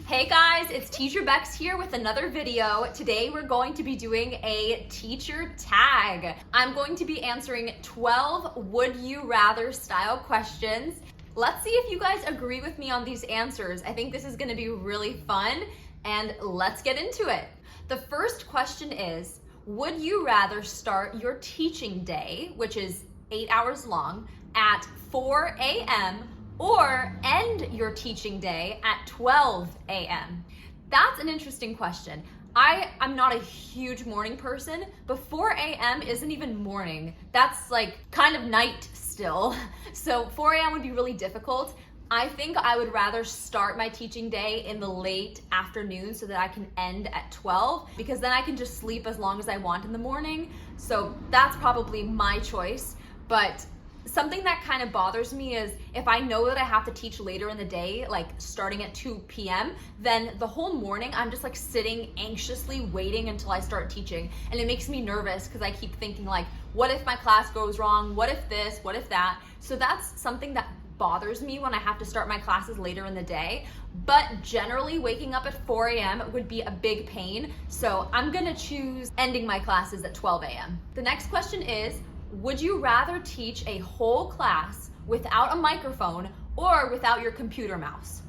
Hey guys, it's Teacher Bex here with another video. Today we're going to be doing a teacher tag. I'm going to be answering 12 would you rather style questions. Let's see if you guys agree with me on these answers. I think this is going to be really fun and let's get into it. The first question is, would you rather start your teaching day, which is 8 hours long, at 4 a.m. or end your teaching day at 12 a.m.? That's an interesting question. I'm not a huge morning person, but 4 a.m. isn't even morning. That's like kind of night still. So 4 a.m. would be really difficult. I think I would rather start my teaching day in the late afternoon so that I can end at 12, because then I can just sleep as long as I want in the morning. So that's probably my choice. But something that kind of bothers me is if I know that I have to teach later in the day, like starting at 2 p.m., then the whole morning I'm just like sitting anxiously waiting until I start teaching. And it makes me nervous because I keep thinking like, what if my class goes wrong? What if this? What if that? So that's something that bothers me when I have to start my classes later in the day. But generally waking up at 4 a.m. would be a big pain. So I'm gonna choose ending my classes at 12 a.m. The next question is, would you rather teach a whole class without a microphone or without your computer mouse?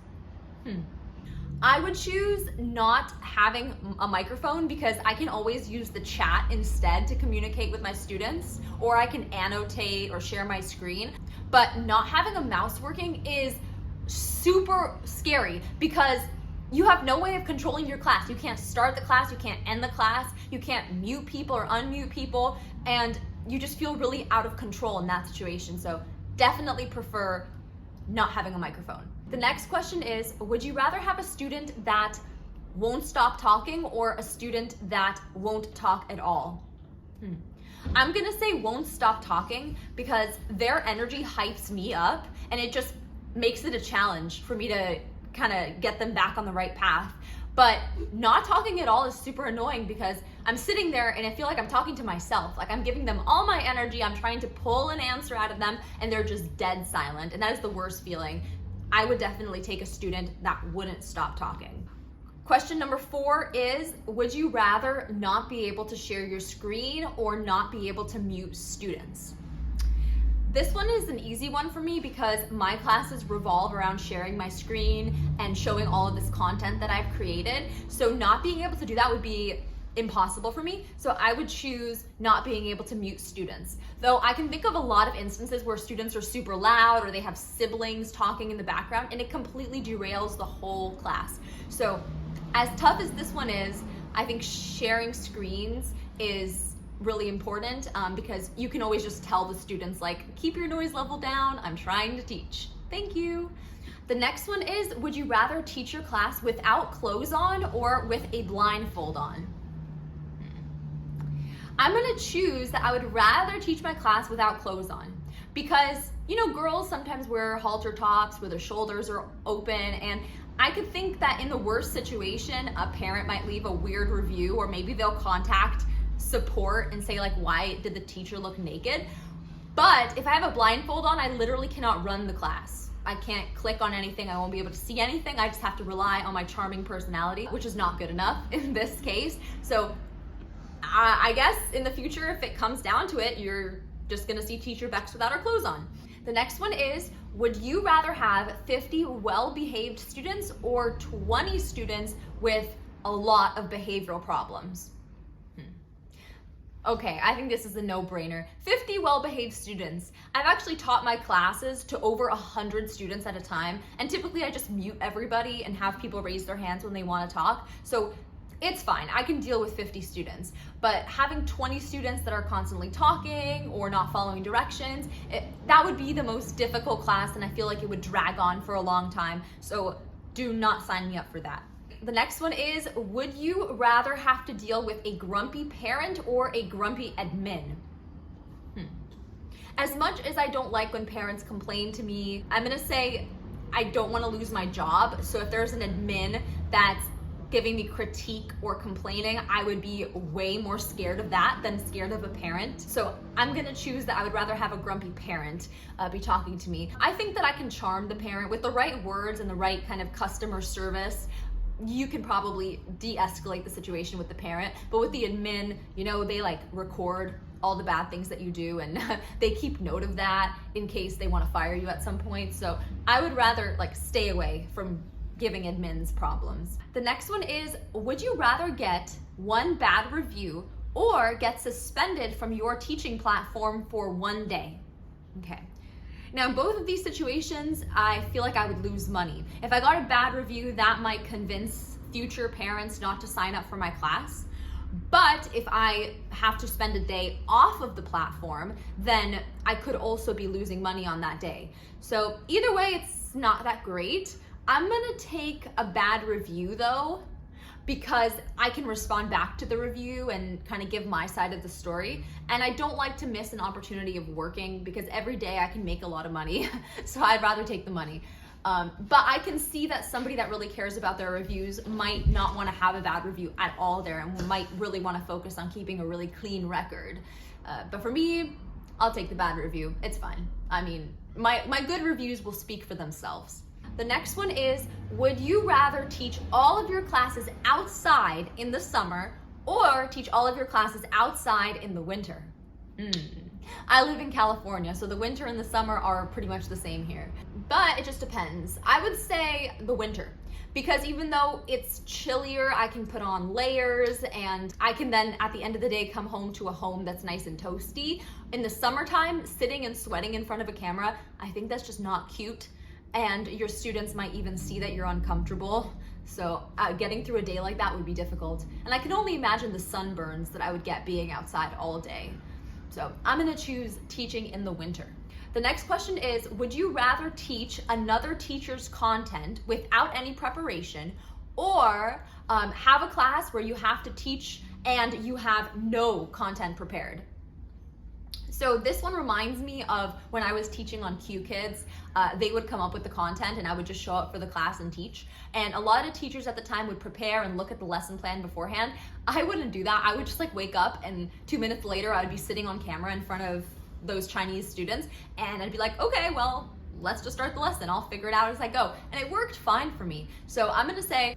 I would choose not having a microphone because I can always use the chat instead to communicate with my students, or I can annotate or share my screen. But not having a mouse working is super scary because you have no way of controlling your class. You can't start the class, you can't end the class, you can't mute people or unmute people, and you just feel really out of control in that situation. So definitely prefer not having a microphone. The next question is, would you rather have a student that won't stop talking or a student that won't talk at all? I'm gonna say won't stop talking because their energy hypes me up and it just makes it a challenge for me to kind of get them back on the right path. But not talking at all is super annoying because I'm sitting there and I feel like I'm talking to myself. Like I'm giving them all my energy, I'm trying to pull an answer out of them and they're just dead silent. And that is the worst feeling. I would definitely take a student that wouldn't stop talking. Question number 4 is, would you rather not be able to share your screen or not be able to mute students? This one is an easy one for me because my classes revolve around sharing my screen and showing all of this content that I've created. So not being able to do that would be impossible for me. So I would choose not being able to mute students. Though I can think of a lot of instances where students are super loud or they have siblings talking in the background and it completely derails the whole class. So as tough as this one is, I think sharing screens is really important because you can always just tell the students like, keep your noise level down, I'm trying to teach. Thank you. The next one is, would you rather teach your class without clothes on or with a blindfold on? I'm gonna choose that I would rather teach my class without clothes on because, you know, girls sometimes wear halter tops where their shoulders are open, and I could think that in the worst situation, a parent might leave a weird review or maybe they'll contact support and say like, why did the teacher look naked? But if I have a blindfold on, I literally cannot run the class. I can't click on anything, I won't be able to see anything. I just have to rely on my charming personality, which is not good enough in this case. So I guess in the future, if it comes down to it, you're just gonna see Teacher Bex without her clothes on. The next one is, would you rather have 50 well-behaved students or 20 students with a lot of behavioral problems? Okay, I think this is a no-brainer. 50 well-behaved students. I've actually taught my classes to over 100 students at a time, and typically I just mute everybody and have people raise their hands when they want to talk. So it's fine, I can deal with 50 students. But having 20 students that are constantly talking or not following directions, that would be the most difficult class, and I feel like it would drag on for a long time. So do not sign me up for that. The next one is, would you rather have to deal with a grumpy parent or a grumpy admin? As much as I don't like when parents complain to me, I'm gonna say I don't wanna lose my job. So if there's an admin that's giving me critique or complaining, I would be way more scared of that than scared of a parent. So I'm gonna choose that I would rather have a grumpy parent be talking to me. I think that I can charm the parent with the right words and the right kind of customer service. you can probably de-escalate the situation with the parent. But with the admin, you know, they like record all the bad things that you do, and they keep note of that in case they want to fire you at some point. So I would rather like stay away from giving admins problems. The next one is, would you rather get one bad review or get suspended from your teaching platform for 1 day? Okay. Now, in both of these situations, I feel like I would lose money. If I got a bad review, that might convince future parents not to sign up for my class. But if I have to spend a day off of the platform, then I could also be losing money on that day. So either way, it's not that great. I'm gonna take a bad review though, because I can respond back to the review and kind of give my side of the story. And I don't like to miss an opportunity of working, because every day I can make a lot of money. So I'd rather take the money. But I can see that somebody that really cares about their reviews might not want to have a bad review at all there, and might really want to focus on keeping a really clean record. But for me, I'll take the bad review. It's fine. I mean, my good reviews will speak for themselves. The next one is, would you rather teach all of your classes outside in the summer or teach all of your classes outside in the winter? I live in California, so the winter and the summer are pretty much the same here. But it just depends. I would say the winter, because even though it's chillier, I can put on layers, and I can then at the end of the day come home to a home that's nice and toasty. In the summertime, sitting and sweating in front of a camera, I think that's just not cute. And your students might even see that you're uncomfortable. So getting through a day like that would be difficult. And I can only imagine the sunburns that I would get being outside all day. So I'm gonna choose teaching in the winter. The next question is, would you rather teach another teacher's content without any preparation, or have a class where you have to teach and you have no content prepared? So this one reminds me of when I was teaching on Qkids. They would come up with the content and I would just show up for the class and teach. And a lot of teachers at the time would prepare and look at the lesson plan beforehand. I wouldn't do that. I would just like wake up, and 2 minutes later I would be sitting on camera in front of those Chinese students, and I'd be like, okay, well, let's just start the lesson. I'll figure it out as I go. And it worked fine for me. So I'm gonna say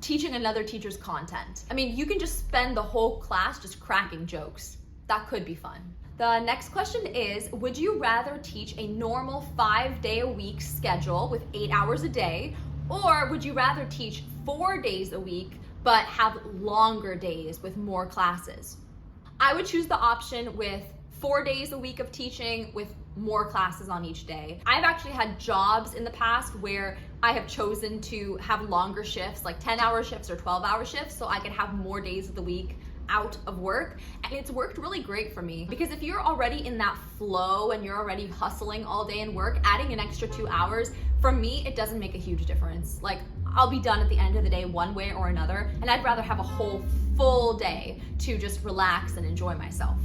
teaching another teacher's content. I mean, you can just spend the whole class just cracking jokes. That could be fun. The next question is, would you rather teach a normal 5-day-a-week schedule with 8 hours a day, or would you rather teach 4 days a week but have longer days with more classes? I would choose the option with 4 days a week of teaching with more classes on each day. I've actually had jobs in the past where I have chosen to have longer shifts, like 10-hour shifts or 12-hour shifts, so I could have more days of the week out of work, and it's worked really great for me. Because if you're already in that flow and you're already hustling all day in work, adding an extra 2 hours, for me, it doesn't make a huge difference. Like, I'll be done at the end of the day one way or another, and I'd rather have a whole full day to just relax and enjoy myself.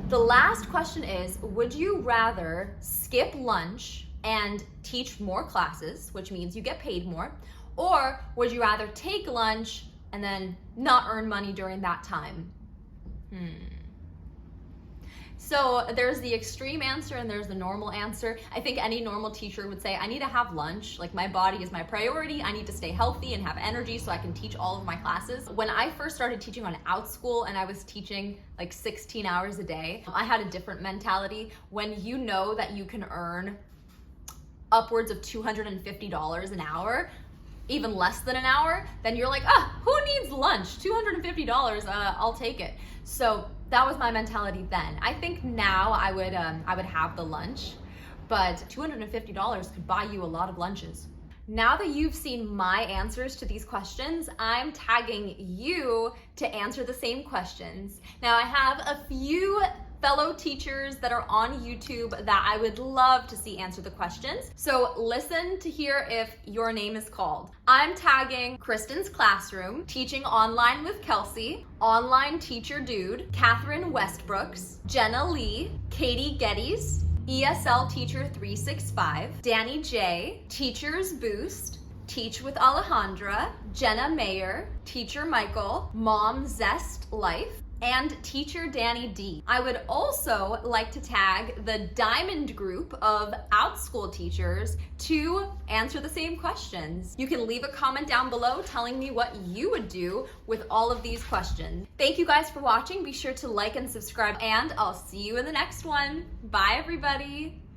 The last question is, would you rather skip lunch and teach more classes, which means you get paid more, or would you rather take lunch and then not earn money during that time? So there's the extreme answer and there's the normal answer. I think any normal teacher would say, I need to have lunch. Like, my body is my priority. I need to stay healthy and have energy so I can teach all of my classes. When I first started teaching on Outschool and I was teaching like 16 hours a day, I had a different mentality. When you know that you can earn upwards of $250 an hour, even less than an hour, then you're like, who needs lunch? $250, I'll take it. So that was my mentality then. I think now I would have the lunch, but $250 could buy you a lot of lunches. Now that you've seen my answers to these questions, I'm tagging you to answer the same questions. Now, I have a few fellow teachers that are on YouTube that I would love to see answer the questions. So listen to hear if your name is called. I'm tagging Kristen's Classroom, Teaching Online with Kelsey, Online Teacher Dude, Catherine Westbrooks, Jenna Lee, Katie Geddes, ESL Teacher 365, Danny J, Teachers Boost, Teach with Alejandra, Jenna Mayer, Teacher Michael, Mom Zest Life, and teacher Danny D. I would also like to tag the diamond group of Outschool teachers to answer the same questions. You can leave a comment down below telling me what you would do with all of these questions. Thank you guys for watching. Be sure to like and subscribe, and I'll see you in the next one. Bye, everybody.